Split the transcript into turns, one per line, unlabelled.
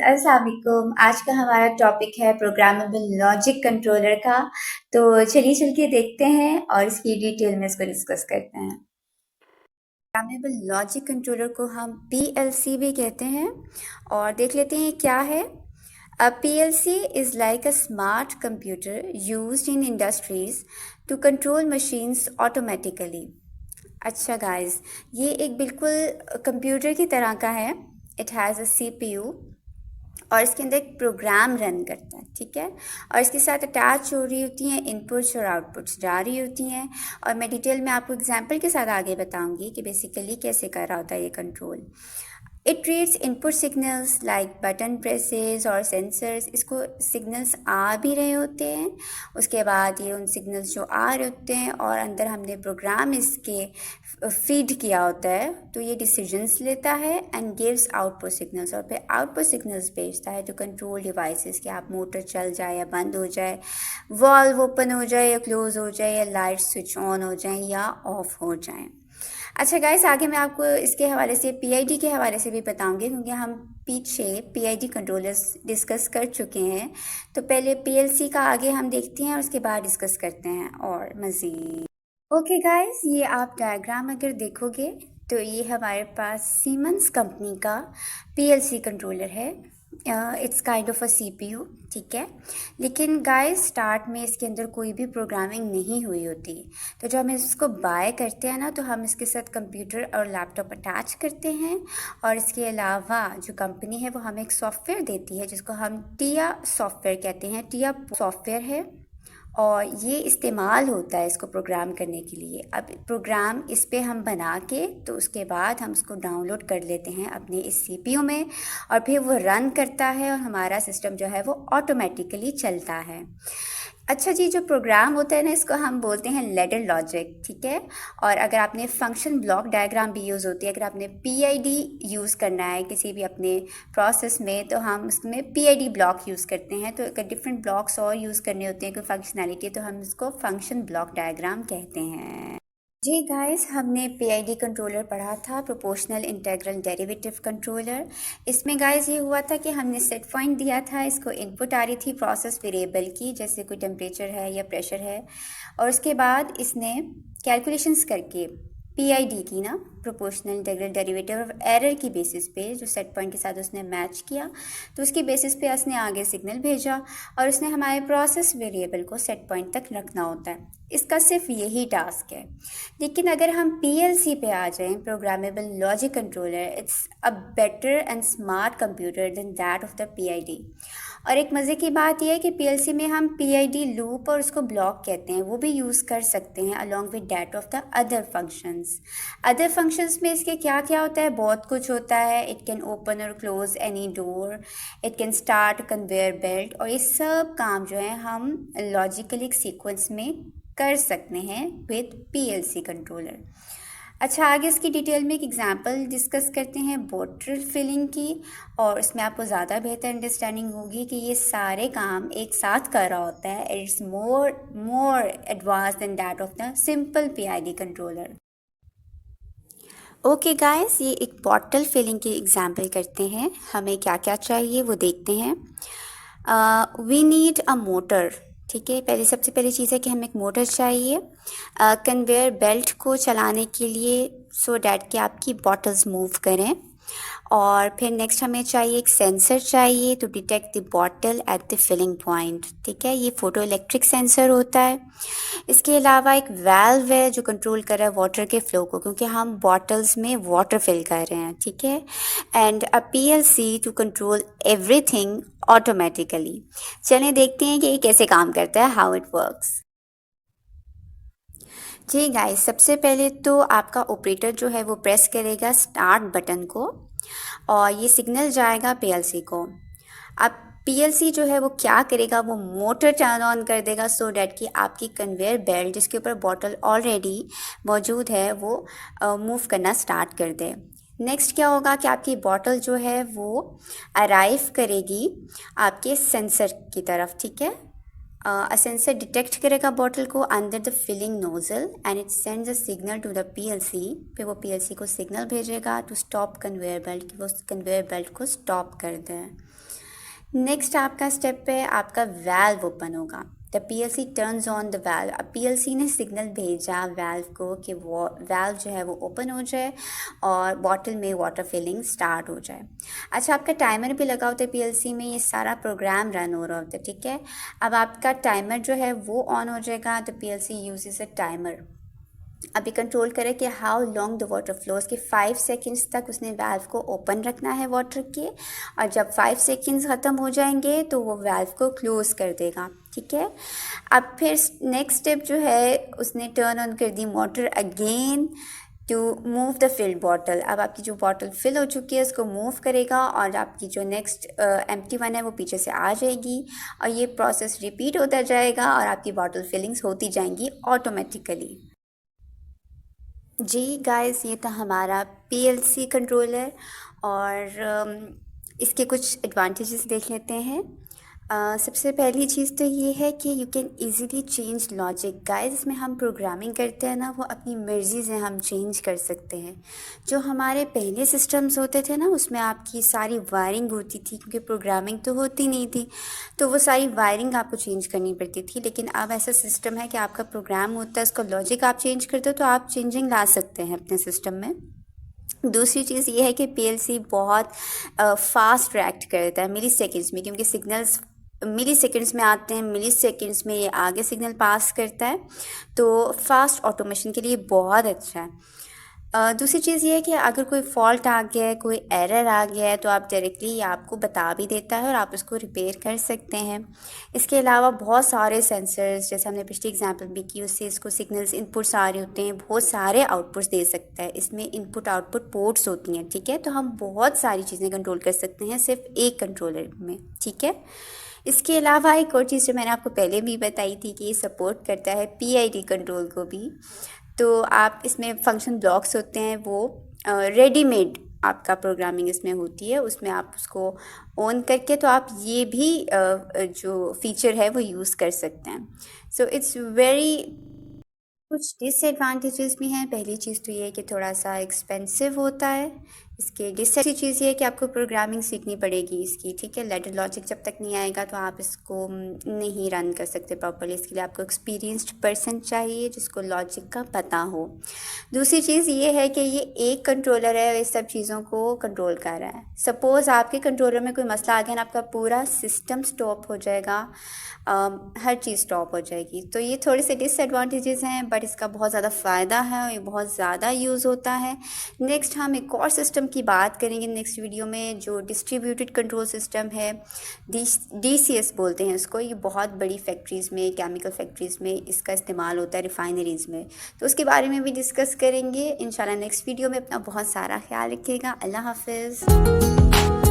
अस्सलाम वालेकुम। आज का हमारा टॉपिक है प्रोग्रामेबल लॉजिक कंट्रोलर का। तो चलिए चल के देखते हैं और इसकी डिटेल में इसको डिस्कस करते हैं। प्रोग्रामेबल लॉजिक कंट्रोलर को हम पीएलसी भी कहते हैं और देख लेते हैं क्या है। A PLC is like a smart computer used in industries to control machines automatically. अच्छा गाइस, ये एक बिल्कुल कंप्यूटर की तरह का है। इट हैज़ अ सीपीयू और इसके अंदर एक प्रोग्राम रन करता है, ठीक है। और इसके साथ अटैच हो रही होती हैं इनपुट्स और आउटपुट्स जा रही होती हैं। और मैं डिटेल में आपको एग्जांपल के साथ आगे बताऊंगी कि बेसिकली कैसे कर रहा होता है ये control. It reads input signals like button presses और सेंसर्स। इसको सिग्नल्स आ भी रहे होते हैं, उसके बाद ये उन सिग्नल्स जो आ रहे होते हैं और अंदर हमने प्रोग्राम इसके फीड किया होता है, तो ये डिसीजंस लेता है एंड गिव्स आउटपुट सिग्नल्स। और फिर आउटपुट सिग्नल्स भेजता है टू कंट्रोल डिवाइसेस कि आप मोटर चल जाए या बंद हो जाए, वॉल्व ओपन हो जाए या क्लोज हो जाए, या लाइट स्विच ऑन हो जाए या ऑफ हो जाए। अच्छा गाइस, आगे मैं आपको इसके हवाले से पीआईडी के हवाले से भी बताऊंगी, क्योंकि हम पीछे पीआईडी कंट्रोलर्स डिस्कस कर चुके हैं। तो पहले पीएलसी का आगे हम देखते हैं और उसके बाद डिस्कस करते हैं और मज़ीद। ओके गाइस, ये आप डायग्राम अगर देखोगे तो ये हमारे पास सीमेंस कंपनी का पीएलसी कंट्रोलर है। It's kind of a CPU, ठीक है। लेकिन गाइस स्टार्ट में इसके अंदर कोई भी प्रोग्रामिंग नहीं हुई होती। तो जब हम इसको बाय करते हैं ना, तो हम इसके साथ कंप्यूटर और लैपटॉप अटैच करते हैं। और इसके अलावा जो कंपनी है वो हमें एक सॉफ्टवेयर देती है जिसको हम टिया सॉफ्टवेयर कहते हैं। टिया सॉफ्टवेयर है और ये इस्तेमाल होता है इसको प्रोग्राम करने के लिए। अब प्रोग्राम इस पे हम बना के तो उसके बाद हम उसको डाउनलोड कर लेते हैं अपने इस सीपीयू में, और फिर वो रन करता है और हमारा सिस्टम जो है वो ऑटोमेटिकली चलता है। अच्छा जी, जो प्रोग्राम होता है ना, इसको हम बोलते हैं लैडर लॉजिक, ठीक है। और अगर आपने फंक्शन ब्लॉक डायग्राम भी यूज़ होती है, अगर आपने पीआईडी यूज़ करना है किसी भी अपने प्रोसेस में, तो हम उसमें पीआईडी ब्लॉक यूज़ करते हैं। तो अगर डिफरेंट ब्लॉक्स और यूज़ करने होते हैं कोई फंक्शनैलिटी, तो हम इसको फंक्शन ब्लॉक डायग्राम कहते हैं। जी गाइस, हमने पीआईडी कंट्रोलर पढ़ा था, प्रोपोर्शनल इंटीग्रल डेरिवेटिव कंट्रोलर। इसमें गाइस ये हुआ था कि हमने सेट पॉइंट दिया था, इसको इनपुट आ रही थी प्रोसेस वेरिएबल की, जैसे कोई टेम्परेचर है या प्रेशर है, और उसके बाद इसने कैलकुलेशंस करके पीआईडी की ना, proportional integral derivative of error की बेसिस पे, जो सेट पॉइंट के साथ उसने मैच किया, तो उसकी बेसिस पे उसने आगे सिग्नल भेजा और उसने हमारे प्रोसेस वेरिएबल को सेट पॉइंट तक रखना होता है। इसका सिर्फ यही टास्क है। लेकिन अगर हम पीएलसी पे आ जाएं, programmable logic controller, it's a better and smart computer than that of the PID. और एक मज़े की बात यह है कि पीएलसी में हम पीआईडी लूप और उसको ब्लॉक कहते हैं, वो भी यूज़ कर सकते हैं along with that of the other functions. Other functions में इसके क्या क्या होता है, बहुत कुछ होता है। इट कैन ओपन और close any door, it can start conveyor belt, और ये सब काम जो है हम लॉजिकली एक सीक्वेंस में कर सकते हैं विद पीएलसी कंट्रोलर। अच्छा, आगे इसकी डिटेल में एक एग्जांपल डिस्कस करते हैं बॉटल फिलिंग की, और इसमें आपको ज़्यादा बेहतर अंडरस्टैंडिंग होगी कि ये सारे काम एक साथ कर रहा होता है। It's more advance than that of the simple PID controller. Okay guys, ये एक बॉटल फिलिंग की एग्जांपल करते हैं। हमें क्या क्या चाहिए वो देखते हैं। वी नीड अ मोटर, ठीक है। पहले सबसे पहली चीज़ है कि हमें एक मोटर चाहिए कन्वेयर बेल्ट को चलाने के लिए, सो डैट कि आपकी बॉटल्स मूव करें। और फिर नेक्स्ट हमें चाहिए एक सेंसर चाहिए to detect the bottle at the filling point, ठीक है। ये फोटो इलेक्ट्रिक सेंसर होता है। इसके अलावा एक वाल्व है जो कंट्रोल कर रहा है वाटर के फ्लो को, क्योंकि हम बॉटल्स में वाटर फिल कर रहे हैं, ठीक है। And a PLC to control everything automatically. चलें देखते हैं कि ये कैसे काम करता है, हाउ इट वर्क्स। जी गाइस, सबसे पहले तो आपका ऑपरेटर जो है वो प्रेस करेगा स्टार्ट बटन को और ये सिग्नल जाएगा पीएलसी को। अब पीएलसी जो है वो क्या करेगा, वो मोटर टर्न ऑन कर देगा सो डैट कि आपकी कन्वेयर बेल्ट जिसके ऊपर बॉटल ऑलरेडी मौजूद है वो मूव करना स्टार्ट कर दे। नेक्स्ट क्या होगा कि आपकी बॉटल जो है वो अराइव करेगी आपके सेंसर की तरफ, ठीक है। A sensor डिटेक्ट करेगा बॉटल को under the filling nozzle and it sends a signal to the PLC. फिर वो पीएलसी को सिग्नल भेजेगा टू स्टॉप कन्वेयर बेल्ट, कि वो कन्वेयर बेल्ट को स्टॉप कर दें। नेक्स्ट आपका स्टेप है, आपका वाल्व ओपन होगा। The PLC turns on the valve. अब पीएलसी ने सिग्नल भेजा वाल्व को कि वो वाल्व जो है वो ओपन हो जाए और बॉटल में वाटर फिलिंग स्टार्ट हो जाए। अच्छा, आपका टाइमर भी लगा होता है पीएलसी में, ये सारा प्रोग्राम रन हो रहा होता है, ठीक है। अब आपका टाइमर जो है वो ऑन हो जाएगा, तो पीएलसी यूजेस अ टाइमर। अभी कंट्रोल करें कि how long the water flows, कि 5 सेकेंड्स तक उसने वाल्व को ओपन रखना है वाटर के, और जब 5 सेकेंड्स ख़त्म हो जाएंगे तो वो वाल्व को क्लोज़ कर देगा, ठीक है। अब फिर नेक्स्ट स्टेप जो है, उसने टर्न ऑन कर दी motor again to move the filled bottle. अब आपकी जो बॉटल फिल हो चुकी है उसको मूव करेगा और आपकी जो नेक्स्ट एम्प्टी वन है वो पीछे से आ जाएगी, और ये प्रोसेस रिपीट होता जाएगा और आपकी बॉटल फिलिंग्स होती जाएंगी ऑटोमेटिकली। जी गाइस, ये था हमारा पीएलसी कंट्रोलर, और इसके कुछ एडवांटेजेस देख लेते हैं। सबसे पहली चीज़ तो ये है कि you can easily change logic. Guys, इसमें हम प्रोग्रामिंग करते हैं ना, वो अपनी मर्ज़ी से हम चेंज कर सकते हैं। जो हमारे पहले सिस्टम्स होते थे ना, उसमें आपकी सारी वायरिंग होती थी, क्योंकि प्रोग्रामिंग तो होती नहीं थी, तो वो सारी वायरिंग आपको चेंज करनी पड़ती थी। लेकिन अब ऐसा सिस्टम है कि आपका प्रोग्राम होता है, उसका लॉजिक आप चेंज करते हो तो आप चेंजिंग ला सकते हैं अपने सिस्टम में। दूसरी चीज़ ये है कि पीएलसी बहुत फास्ट रिएक्ट करता है मिली सेकेंड्स में, क्योंकि सिग्नल्स मिली सेकेंड्स में आते हैं, मिली सेकेंड्स में ये आगे सिग्नल पास करता है, तो फास्ट ऑटोमेशन के लिए बहुत अच्छा है। दूसरी चीज़ ये है कि अगर कोई फॉल्ट आ गया है, कोई एरर आ गया है, तो आप डायरेक्टली आपको बता भी देता है और आप उसको रिपेयर कर सकते हैं। इसके अलावा बहुत सारे सेंसर्स, जैसे हमने पिछली एग्जांपल भी की, उससे इसको सिग्नल्स इनपुट्स आ रहे होते हैं, बहुत सारे आउटपुट्स दे सकता है। इसमें इनपुट आउटपुट पोर्ट्स होती हैं, ठीक है। तो हम बहुत सारी चीज़ें कंट्रोल कर सकते हैं सिर्फ एक कंट्रोलर में, ठीक है। इसके अलावा एक और चीज़ जो मैंने आपको पहले भी बताई थी कि ये सपोर्ट करता है पीआईडी कंट्रोल को भी। तो आप इसमें फंक्शन ब्लॉक्स होते हैं, वो रेडीमेड आपका प्रोग्रामिंग इसमें होती है, उसमें आप उसको ऑन करके तो आप ये भी जो फीचर है वो यूज़ कर सकते हैं। So it's very. कुछ डिसएडवांटेजेस भी हैं। पहली चीज़ तो ये है कि थोड़ा सा एक्सपेंसिव होता है। इसके डिसएडवांटेज चीज़ ये है कि आपको प्रोग्रामिंग सीखनी पड़ेगी इसकी, ठीक है। लैडर लॉजिक जब तक नहीं आएगा तो आप इसको नहीं रन कर सकते प्रॉपर्ली। इसके लिए आपको एक्सपीरियंस्ड पर्सन चाहिए जिसको लॉजिक का पता हो। दूसरी चीज़ ये है कि ये एक कंट्रोलर है, इस सब चीज़ों को कंट्रोल कर रहा है। सपोज़ आपके कंट्रोलर में कोई मसला आ गया ना, आपका पूरा सिस्टम स्टॉप हो जाएगा, हर चीज़ स्टॉप हो जाएगी। तो ये थोड़े से डिसएडवांटेजेस हैं, बट इसका बहुत ज़्यादा फ़ायदा है और ये बहुत ज़्यादा यूज़ होता है। नेक्स्ट हम एक और सिस्टम की बात करेंगे नेक्स्ट वीडियो में, जो डिस्ट्रीब्यूटेड कंट्रोल सिस्टम है, डीसीएस बोलते हैं उसको। ये बहुत बड़ी फैक्ट्रीज़ में, केमिकल फैक्ट्रीज़ में इसका इस्तेमाल होता है, रिफाइनरीज़ में। तो उसके बारे में भी डिस्कस करेंगे इंशाल्लाह नेक्स्ट वीडियो में। अपना बहुत सारा ख्याल रखिएगा। अल्लाह हाफिज़।